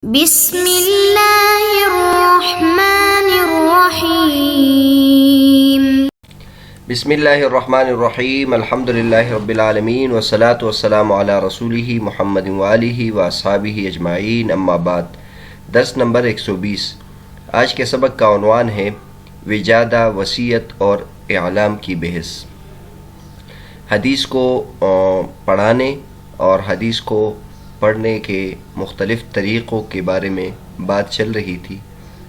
بسم اللہ الرحمن الرحیم بسم اللہ الرحمن الرحیم الحمد للہ رب العالمین والصلاة والسلام علی رسولہ محمد وآلہ واصحابہ اجمعین اما بعد۔ درس نمبر 120۔ آج کے سبق کا عنوان ہے وجادہ، وصیت اور اعلام کی بحث۔ حدیث کو پڑھانے اور حدیث کو پڑھنے کے مختلف طریقوں کے بارے میں بات چل رہی تھی۔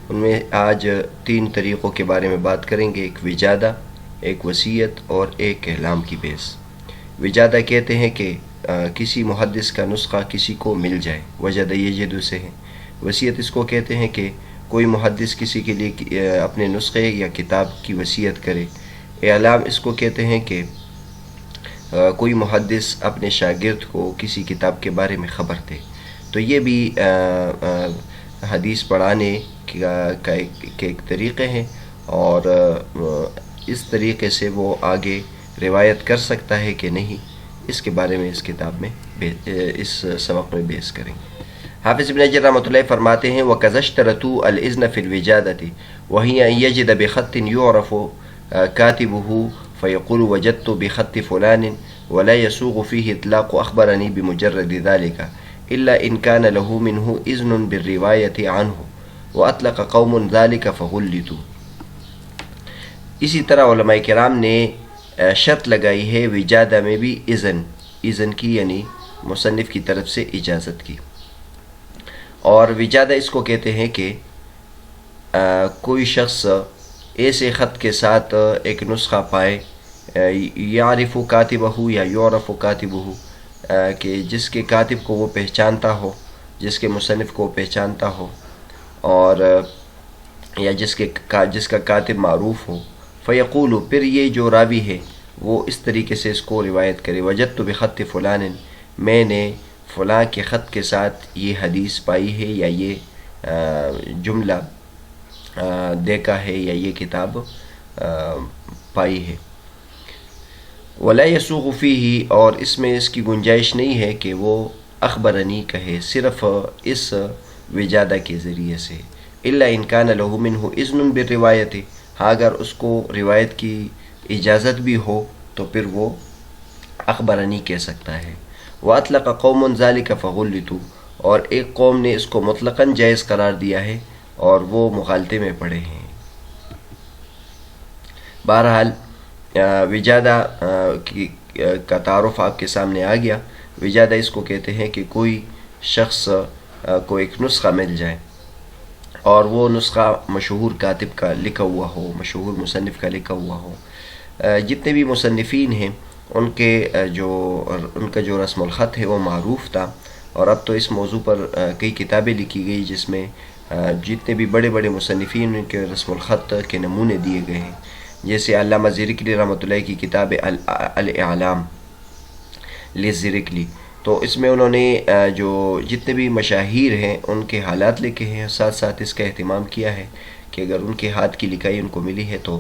ان میں آج 3 طریقوں کے بارے میں بات کریں گے، ایک وجادہ، ایک وصیت اور ایک اعلام کی بحث۔ وجادہ کہتے ہیں کہ کسی محدث کا نسخہ کسی کو مل جائے، وجد یجد سے ہے۔ وصیت اس کو کہتے ہیں کہ کوئی محدث کسی کے لیے اپنے نسخے یا کتاب کی وصیت کرے۔ اعلام اس کو کہتے ہیں کہ کوئی محدث اپنے شاگرد کو کسی کتاب کے بارے میں خبر دے۔ تو یہ بھی حدیث پڑھانے کا ایک طریقے ہیں، اور اس طریقے سے وہ آگے روایت کر سکتا ہے کہ نہیں، اس کے بارے میں اس کتاب میں اس سبق میں بحث کریں گے۔ حافظ ابن حجر رحمۃ اللہ فرماتے ہیں وَكَذَا اشْتَرَطُوا الْإِذْنَ فِي الْوِجَادَةِ وَهِيَ أَنْ يَجِدَ بِخَطٍ يُعْرَفُ كَاتِبُهُ فيقول وجدت بخط فلان ولا يسوغ فيه إطلاق أخبرني بمجرد ذلك إلا إن كان له منه إذن بالرواية عنه وأطلق قوم ذلك فغلطوا۔ اسی طرح علماء کرام نے شرط لگائی ہے وجادہ میں بھی اذن کی، یعنی مصنف کی طرف سے اجازت کی۔ اور وجادہ اس کو کہتے ہیں کہ کوئی شخص ایسے خط کے ساتھ ایک نسخہ پائے، یعرف کاتبہ یا یعرف کاتبہ، کہ جس کے کاتب کو وہ پہچانتا ہو، جس کے مصنف کو پہچانتا ہو، اور یا جس کا کاتب معروف ہو۔ فیقول، پھر یہ جو راوی ہے وہ اس طریقے سے اس کو روایت کرے، وجدت بخط فلان، میں نے فلاں کے خط کے ساتھ یہ حدیث پائی ہے یا یہ جملہ دیکھا ہے یا یہ کتاب پائی ہے۔ ولا يسوغ فيه، اور اس میں اس کی گنجائش نہیں ہے کہ وہ اخبرنی کہے صرف اس وجادہ کے ذریعے سے، الا ان كان له منه اذن بالروایت، ہاں اگر اس کو روایت کی اجازت بھی ہو تو پھر وہ اخبرنی کہہ سکتا ہے۔ واطلق قوم ذلك فغلطوا، اور ایک قوم نے اس کو مطلقاً جائز قرار دیا ہے اور وہ مغالطے میں پڑے ہیں۔ بہرحال وجادہ کا تعارف آپ کے سامنے آ گیا۔ وجادہ اس کو کہتے ہیں کہ کوئی شخص کو ایک نسخہ مل جائے اور وہ نسخہ مشہور کاتب کا لکھا ہوا ہو، مشہور مصنف کا لکھا ہوا ہو۔ جتنے بھی مصنفین ہیں ان کا جو رسم الخط ہے وہ معروف تھا، اور اب تو اس موضوع پر کئی کتابیں لکھی گئی جس میں جتنے بھی بڑے بڑے مصنفین ان کے رسم الخط کے نمونے دیے گئے ہیں، جیسے علامہ زرکلی رحمۃ اللہ کی کتاب الاعلام للزرکلی، تو اس میں انہوں نے جو جتنے بھی مشاہیر ہیں ان کے حالات لکھے ہیں، ساتھ ساتھ اس کا اہتمام کیا ہے کہ اگر ان کے ہاتھ کی لکھائی ان کو ملی ہے تو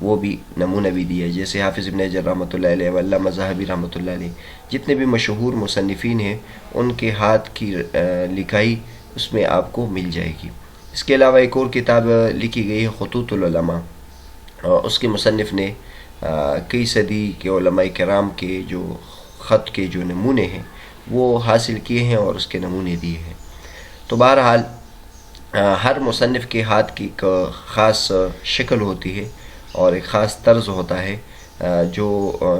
وہ بھی نمونہ بھی دیا ہے، جیسے حافظ ابن حجر رحمۃ اللہ علیہ علامہ ذہبی رحمۃ اللہ علیہ، جتنے بھی مشہور مصنفین ہیں ان کے ہاتھ کی لکھائی اس میں آپ کو مل جائے گی۔ اس کے علاوہ ایک اور کتاب لکھی گئی ہے خطوط العلماء، اس کے مصنف نے کئی صدی کے علماء کرام کے جو خط کے جو نمونے ہیں وہ حاصل کیے ہیں اور اس کے نمونے دیے ہیں۔ تو بہرحال ہر مصنف کے ہاتھ کی ایک خاص شکل ہوتی ہے اور ایک خاص طرز ہوتا ہے جو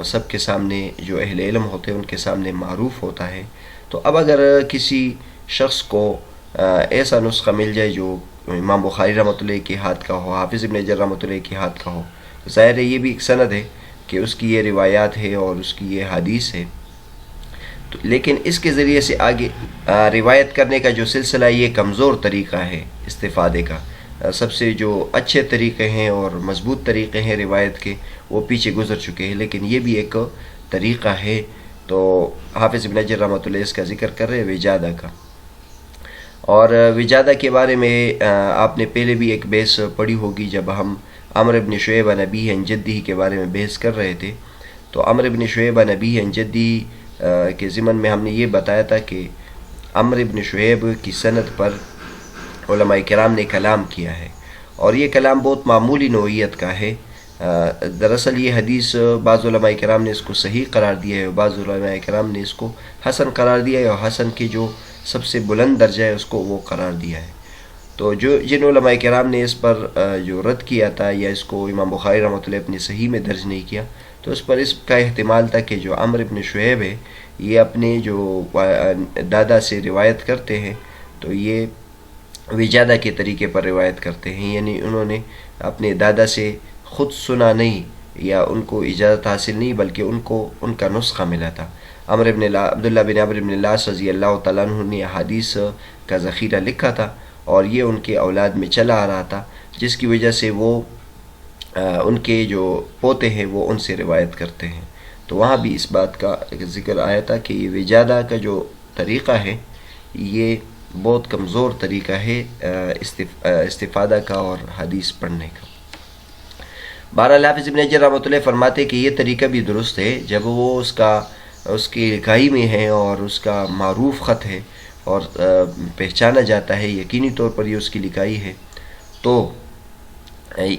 سب کے سامنے، جو اہل علم ہوتے ہیں ان کے سامنے معروف ہوتا ہے۔ تو اب اگر کسی شخص کو ایسا نسخہ مل جائے جو امام بخاری رحمۃ اللہ کے ہاتھ کا ہو، حافظ ابن حجر رحمۃ اللہ کے ہاتھ کا ہو، تو ظاہر ہے یہ بھی ایک سند ہے کہ اس کی یہ روایات ہے اور اس کی یہ حدیث ہے، لیکن اس کے ذریعے سے آگے روایت کرنے کا جو سلسلہ یہ کمزور طریقہ ہے استفادے کا۔ سب سے جو اچھے طریقے ہیں اور مضبوط طریقے ہیں روایت کے وہ پیچھے گزر چکے ہیں، لیکن یہ بھی ایک طریقہ ہے۔ تو حافظ ابن حجر رحمۃ اللہ اس کا ذکر کر رہے ہیں وجادہ کا۔ اور وجادہ کے بارے میں آپ نے پہلے بھی ایک بحث پڑھی ہوگی جب ہم عمرو بن شعیب عن ابیہ عن جدہ کے بارے میں بحث کر رہے تھے۔ تو عمرو بن شعیب عن ابیہ عن جدہ کے ضمن میں ہم نے یہ بتایا تھا کہ عمرو بن شعیب کی سند پر علماء کرام نے کلام کیا ہے، اور یہ کلام بہت معمولی نوعیت کا ہے۔ دراصل یہ حدیث بعض علماء کرام نے اس کو صحیح قرار دیا ہے، اور بعض علماء کرام نے اس کو حسن قرار دیا ہے، اور حسن کی جو سب سے بلند درجہ ہے اس کو وہ قرار دیا ہے۔ تو جن علماء کرام نے اس پر جو رد کیا تھا، یا اس کو امام بخاری رحمۃ اللہ اپنی صحیح میں درج نہیں کیا، تو اس پر اس کا احتمال تھا کہ جو عمرو بن شعیب ہے یہ اپنے جو دادا سے روایت کرتے ہیں تو یہ وجادہ کے طریقے پر روایت کرتے ہیں، یعنی انہوں نے اپنے دادا سے خود سنا نہیں یا ان کو اجازت حاصل نہیں، بلکہ ان کا نسخہ ملا تھا۔ عبداللہ بن عمرو بن العاص رضی اللہ تعالیٰ عنہ نے حدیث کا ذخیرہ لکھا تھا، اور یہ ان کے اولاد میں چلا آ رہا تھا، جس کی وجہ سے وہ ان کے جو پوتے ہیں وہ ان سے روایت کرتے ہیں۔ تو وہاں بھی اس بات کا ذکر آیا تھا کہ یہ وجادہ کا جو طریقہ ہے یہ بہت کمزور طریقہ ہے استفادہ کا اور حدیث پڑھنے کا۔ بہرحال حافظ ابن حجر رحمۃ اللہ فرماتے کہ یہ طریقہ بھی درست ہے جب وہ اس کی لکھائی میں ہے اور اس کا معروف خط ہے اور پہچانا جاتا ہے، یقینی طور پر یہ اس کی لکھائی ہے، تو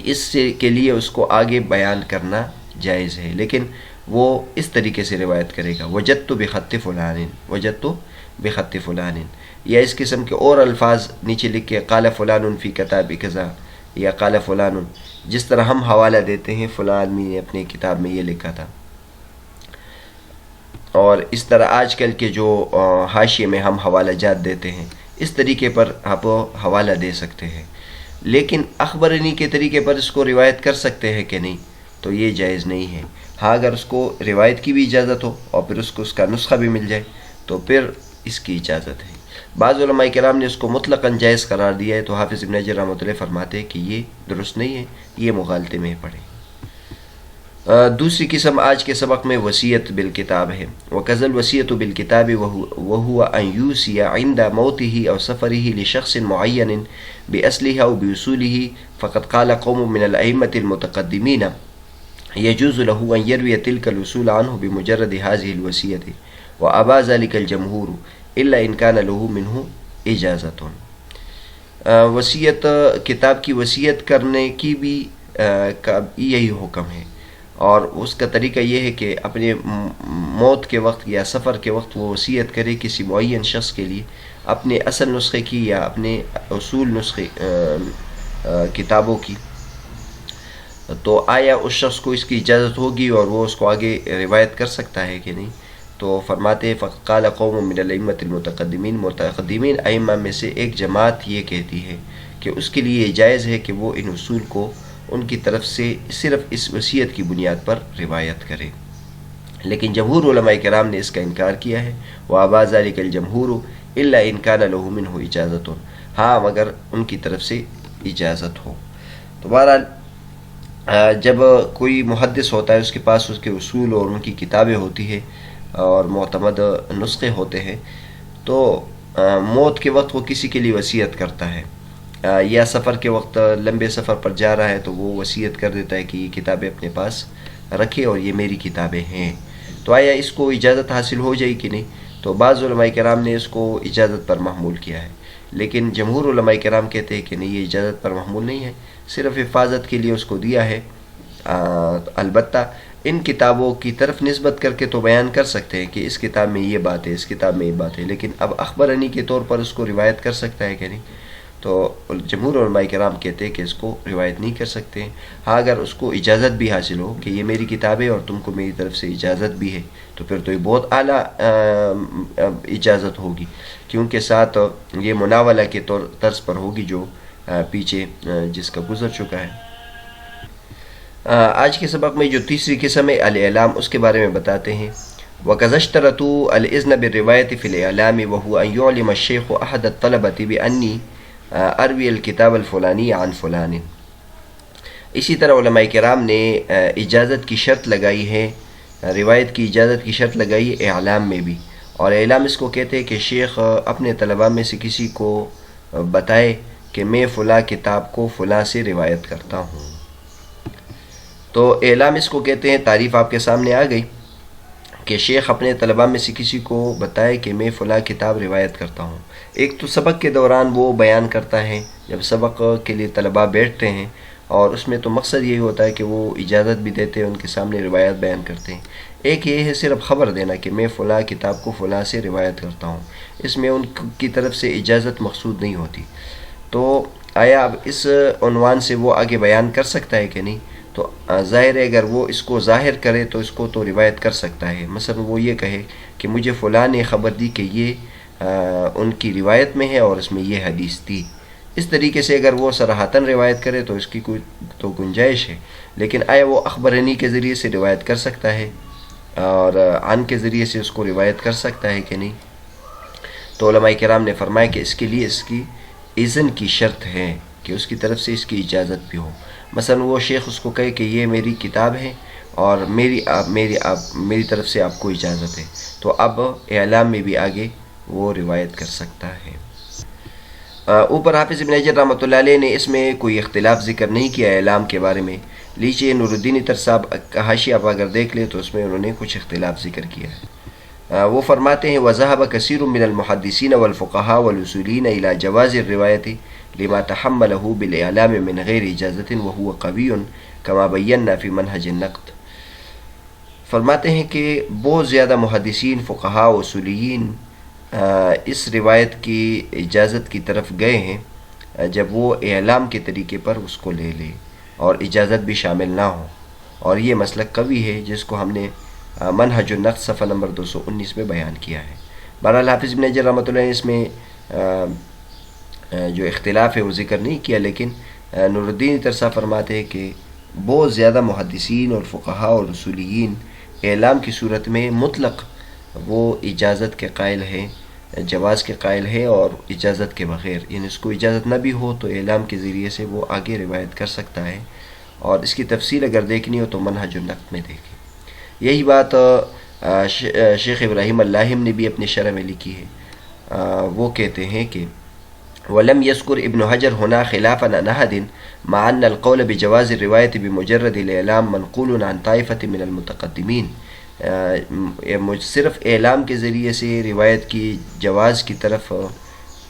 اس کے لیے اس کو آگے بیان کرنا جائز ہے، لیکن وہ اس طریقے سے روایت کرے گا، وجدت بخط فلان، یا اس قسم کے اور الفاظ نیچے لکھ کے قال فلان فی کتاب کذا، یا قال فلان، جس طرح ہم حوالہ دیتے ہیں فلاں آدمی نے اپنے کتاب میں یہ لکھا تھا، اور اس طرح آج کل کے جو حاشیے میں ہم حوالہ جات دیتے ہیں، اس طریقے پر آپ حوالہ دے سکتے ہیں، لیکن اخبرنی کے طریقے پر اس کو روایت کر سکتے ہیں کہ نہیں، تو یہ جائز نہیں ہے۔ ہاں اگر اس کو روایت کی بھی اجازت ہو اور پھر اس کو اس کا نسخہ بھی مل جائے تو پھر اس کی اجازت ہے۔ بعض علماء کرام نے اس کو مطلقاً جائز قرار دیا ہے، تو حافظ ابن حجر رحمۃ اللہ فرماتے ہیں کہ یہ درست نہیں ہے، یہ مغالطے میں پڑے۔ دوسری قسم آج کے سبق میں وصیت بالکتاب ہے۔ وَكَذَا الْوَصِيَّةُ بِالْكِتَابِ وَهُوَ أَنْ يُوصِيَ عِنْدَ مَوْتِهِ أَوْ سَفَرِهِ لِشَخْصٍ مُعَيَّنٍ بِأَصْلِهِ أَوْ بِأُصُولِهِ، فَقَدْ قَالَ قَوْمٌ مِّنَ الْأَئِمَّةِ الْمُتَقَدِّمِينَ يَجُوزُ لَهُ أَنْ يَرْوِيَ تِلْكَ الْأُصُولَ عَنْهُ بِمُجَرَّدِ هَذِهِ الْوَصِيَّةِ، وَأَبَى ذَلِكَ الْجَمْهُورُ إِلَّا إِنْ كَانَ لَهُ مِنْهُ إِجَازَةٌ۔ وصیت کتاب کی وصیت کرنے کی بھی یہی حکم ہے، اور اس کا طریقہ یہ ہے کہ اپنے موت کے وقت یا سفر کے وقت وہ وصیت کرے کسی معین شخص کے لیے اپنے اصل نسخے کی یا اپنے اصول نسخے کتابوں کی، تو آیا اس شخص کو اس کی اجازت ہوگی اور وہ اس کو آگے روایت کر سکتا ہے کہ نہیں؟ تو فرماتے ہیں فقد قال قوم من الائمۃ المتقدمین، متقدمین ائمہ میں سے ایک جماعت یہ کہتی ہے کہ اس کے لیے جائز ہے کہ وہ ان اصول کو ان کی طرف سے صرف اس وصیت کی بنیاد پر روایت کرے، لیکن جمہور علماء کرام نے اس کا انکار کیا ہے۔ وَأَبَى ذَلِكَ الْجَمْهُورُ إِلَّا إِنْ كَانَ لَهُ مِنْهُ إِجَازَةٌ، ہاں مگر ان کی طرف سے اجازت ہو۔ تو بہرحال جب کوئی محدث ہوتا ہے، اس کے پاس اس کے اصول اور ان کی کتابیں ہوتی ہے اور معتمد نسخے ہوتے ہیں، تو موت کے وقت وہ کسی کے لیے وصیت کرتا ہے، یا سفر کے وقت لمبے سفر پر جا رہا ہے تو وہ وصیت کر دیتا ہے کہ یہ کتابیں اپنے پاس رکھے اور یہ میری کتابیں ہیں، تو آیا اس کو اجازت حاصل ہو جائے کہ نہیں؟ تو بعض علماء کرام نے اس کو اجازت پر محمول کیا ہے، لیکن جمہور علماء کرام کہتے ہیں کہ نہیں، یہ اجازت پر محمول نہیں ہے، صرف حفاظت کے لیے اس کو دیا ہے۔ البتہ ان کتابوں کی طرف نسبت کر کے تو بیان کر سکتے ہیں کہ اس کتاب میں یہ بات ہے، اس کتاب میں یہ بات ہے، لیکن اب اخبرنی کے طور پر اس کو روایت کر سکتا ہے کہ نہیں؟ تو جمہور علماء کرام کہتے ہیں کہ اس کو روایت نہیں کر سکتے ہیں۔ ہاں اگر اس کو اجازت بھی حاصل ہو کہ یہ میری کتاب ہے اور تم کو میری طرف سے اجازت بھی ہے، تو پھر تو یہ بہت اعلیٰ اجازت ہوگی، کیونکہ ساتھ یہ مناولہ کے طرز پر ہوگی جو پیچھے جس کا گزر چکا ہے۔ آج کے سبق میں جو تیسری قسم ہے الاعلام، اس کے بارے میں بتاتے ہیں۔ وَكَذَا اشْتَرَطُوا الْإِذْنَ بِالرِّوَایَةِ فِي الْإِعْلَامِ وَهُوَ أَنْ يُعْلِمَ الشَّيْخُ أَحَدَ الطَّلَبَةِ بِأَنِّي أَرْوِي الْكِتَابَ الْفُلَانِيَّ عَنْ فُلَانٍ۔ اسی طرح علماء کرام نے اجازت کی شرط لگائی ہے، روایت کی اجازت کی شرط لگائی ہے اعلام میں بھی، اور اعلام اس کو کہتے ہیں کہ شیخ اپنے طلباء میں سے کسی کو بتائے کہ میں فلاں کتاب کو فلاں سے روایت کرتا ہوں، تو اعلام اس کو کہتے ہیں۔ تعریف آپ کے سامنے آ گئی کہ شیخ اپنے طلباء میں سے کسی کو بتائے کہ میں فلاں کتاب روایت کرتا ہوں۔ ایک تو سبق کے دوران وہ بیان کرتا ہے، جب سبق کے لیے طلباء بیٹھتے ہیں، اور اس میں تو مقصد یہی ہوتا ہے کہ وہ اجازت بھی دیتے ہیں، ان کے سامنے روایت بیان کرتے ہیں۔ ایک یہ ہے صرف خبر دینا کہ میں فلاں کتاب کو فلاں سے روایت کرتا ہوں، اس میں ان کی طرف سے اجازت مقصود نہیں ہوتی۔ تو آیا اب اس عنوان سے وہ آگے بیان کر سکتا ہے کہ نہیں؟ تو ظاہر ہے اگر وہ اس کو ظاہر کرے تو اس کو تو روایت کر سکتا ہے۔ مثلا وہ یہ کہے کہ مجھے فلاں نے خبر دی کہ یہ ان کی روایت میں ہے اور اس میں یہ حدیث تھی۔ اس طریقے سے اگر وہ صراحتاً روایت کرے تو اس کی کوئی تو گنجائش ہے، لیکن آیا وہ اخبرنی کے ذریعے سے روایت کر سکتا ہے اور عن کے ذریعے سے اس کو روایت کر سکتا ہے کہ نہیں؟ تو علماء کرام نے فرمایا کہ اس کے لیے اس کی اذن کی شرط ہے کہ اس کی طرف سے اس کی اجازت بھی ہو۔ مثلا وہ شیخ اس کو کہے کہ یہ میری کتاب ہے اور میری طرف سے آپ کو اجازت ہے، تو اب اعلام میں بھی آگے وہ روایت کر سکتا ہے۔ اوپر حافظ ابن حجر رحمۃ اللہ علیہ نے اس میں کوئی اختلاف ذکر نہیں کیا اعلام کے بارے میں، لیجیے نور الدین عطر صاحب کا حاشیہ آپ اگر دیکھ لیں تو اس میں انہوں نے کچھ اختلاف ذکر کیا ہے۔ وہ فرماتے ہیں وَذَهَبَ كَثِيرٌ مِّنَ الْمُحَدِّثِينَ وَالْفُقَهَاءِ وَالْأُصُولِيِّينَ إِلَى جَوَازِ الرِّوَايَةِ لِمَا تَحَمَّلَهُ بِالْإِعْلَامِ مِنْ غَيْرِ إِجَازَةٍ وَهُوَ قَوِيٌّ كَمَا بَيَّنَّا فِي مَنْهَجِ النَّقْدِ۔ فرماتے ہیں کہ بہت زیادہ محدثین، فقہاء و اصولیین اس روایت کی اجازت کی طرف گئے ہیں جب وہ اعلام کے طریقے پر اس کو لے لے اور اجازت بھی شامل نہ ہو، اور یہ مسلک قوی ہے جس کو ہم نے منہج النقد صفحہ نمبر 219 میں بیان کیا ہے۔ بہرحال حافظ ابن حجر رحمۃ اللہ نے اس میں جو اختلاف ہے وہ ذکر نہیں کیا، لیکن نور الدین عطر صاحب فرماتے ہیں کہ بہت زیادہ محدثین اور فقہاء اور اصولیین اعلام کی صورت میں مطلق وہ اجازت کے قائل ہیں، جواز کے قائل ہے، اور اجازت کے بغیر، یعنی اس کو اجازت نہ بھی ہو تو اعلام کے ذریعے سے وہ آگے روایت کر سکتا ہے، اور اس کی تفصیل اگر دیکھنی ہو تو منہج النقد میں دیکھیں۔ یہی بات شیخ ابراہیم اللاہم نے بھی اپنے شرح میں لکھی ہے۔ وہ کہتے ہیں کہ وَلَمْ يَذْكُرْ ابن حجر هنا خلافا عن أحد مع أن القول بجواز الرواية بمجرد الإعلام منقول عن طائفة من المتقدمين۔ صرف اعلام کے ذریعے سے روایت کی جواز کی طرف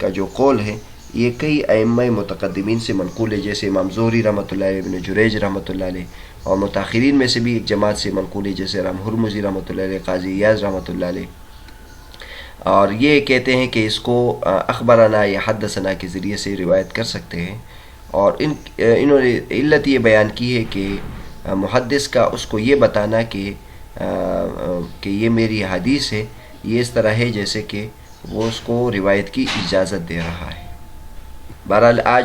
کا جو قول ہے یہ کئی ائمہ متقدمین سے منقول ہے، جیسے امام زہری رحمۃ اللہ علیہ، ابن جریج رحمۃ اللہ علیہ، اور متاخرین میں سے بھی ایک جماعت سے منقول ہے جیسے رام ہرمزی رحمۃ اللہ علیہ، قاضی ایاز رحمۃ اللہ علیہ، اور یہ کہتے ہیں کہ اس کو اخبرنا یا حدثنا کے ذریعے سے روایت کر سکتے ہیں، اور انہوں نے علت یہ بیان کی ہے کہ محدث کا اس کو یہ بتانا کہ یہ میری حدیث ہے، یہ اس طرح ہے جیسے کہ وہ اس کو روایت کی اجازت دے رہا ہے۔ بہرحال آج